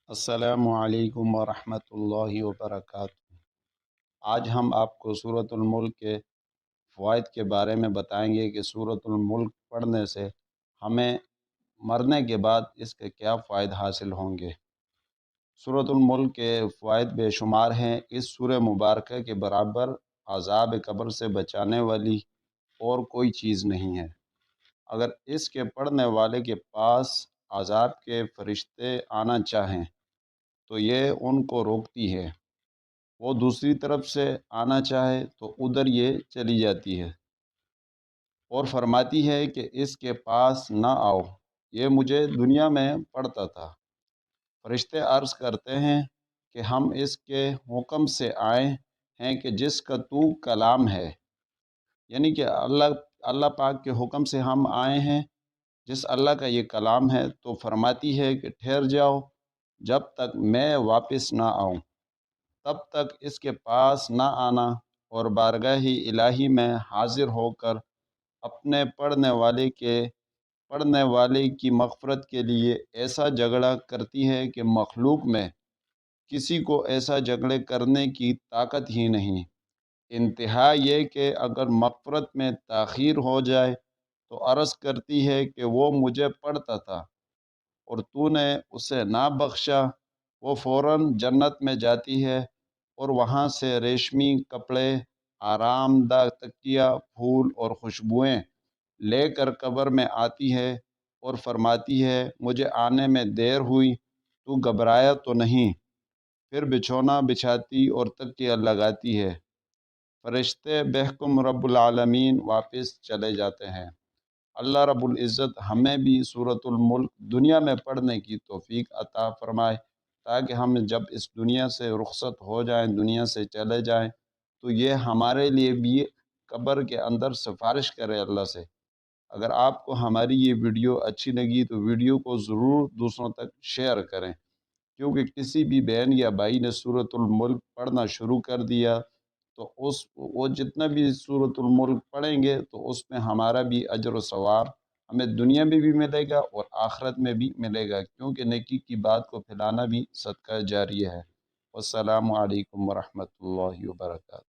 السلام علیکم ورحمۃ اللہ وبرکاتہ۔ آج ہم آپ کو سورۃ الملک کے فوائد کے بارے میں بتائیں گے کہ سورۃ الملک پڑھنے سے ہمیں مرنے کے بعد اس کے کیا فوائد حاصل ہوں گے۔ سورۃ الملک کے فوائد بے شمار ہیں۔ اس سورہ مبارکہ کے برابر عذاب قبر سے بچانے والی اور کوئی چیز نہیں ہے۔ اگر اس کے پڑھنے والے کے پاس عذاب کے فرشتے آنا چاہیں تو یہ ان کو روکتی ہے، وہ دوسری طرف سے آنا چاہے تو ادھر یہ چلی جاتی ہے اور فرماتی ہے کہ اس کے پاس نہ آؤ، یہ مجھے دنیا میں پڑھتا تھا۔ فرشتے عرض کرتے ہیں کہ ہم اس کے حکم سے آئے ہیں کہ جس کا تو کلام ہے، یعنی کہ اللہ پاک کے حکم سے ہم آئے ہیں، جس اللہ کا یہ کلام ہے۔ تو فرماتی ہے کہ ٹھہر جاؤ جب تک میں واپس نہ آؤں، تب تک اس کے پاس نہ آنا اور بارگاہ الہی میں حاضر ہو کر اپنے پڑھنے والے کی مغفرت کے لیے ایسا جھگڑا کرتی ہے کہ مخلوق میں کسی کو ایسا جھگڑے کرنے کی طاقت ہی نہیں۔ انتہا یہ کہ اگر مغفرت میں تاخیر ہو جائے تو عرض کرتی ہے کہ وہ مجھے پڑھتا تھا اور تو نے اسے نہ بخشا۔ وہ فوراً جنت میں جاتی ہے اور وہاں سے ریشمی کپڑے، آرام دہ تکیہ، پھول اور خوشبوئیں لے کر قبر میں آتی ہے اور فرماتی ہے مجھے آنے میں دیر ہوئی، تو گھبرایا تو نہیں؟ پھر بچھونا بچھاتی اور تکیہ لگاتی ہے۔ فرشتے بحکم رب العالمین واپس چلے جاتے ہیں۔ اللہ رب العزت ہمیں بھی سورۃ الملک دنیا میں پڑھنے کی توفیق عطا فرمائے، تاکہ ہم جب اس دنیا سے رخصت ہو جائیں، دنیا سے چلے جائیں، تو یہ ہمارے لیے بھی قبر کے اندر سفارش کرے اللہ سے۔ اگر آپ کو ہماری یہ ویڈیو اچھی لگی تو ویڈیو کو ضرور دوسروں تک شیئر کریں، کیونکہ کسی بھی بہن یا بھائی نے سورۃ الملک پڑھنا شروع کر دیا تو وہ جتنا بھی سورۃ الملک پڑھیں گے تو اس میں ہمارا بھی اجر و ثواب ہمیں دنیا میں بھی ملے گا اور آخرت میں بھی ملے گا، کیونکہ نیکی کی بات کو پھیلانا بھی صدقہ جاریہ ہے۔ والسلام علیکم ورحمۃ اللہ وبرکاتہ۔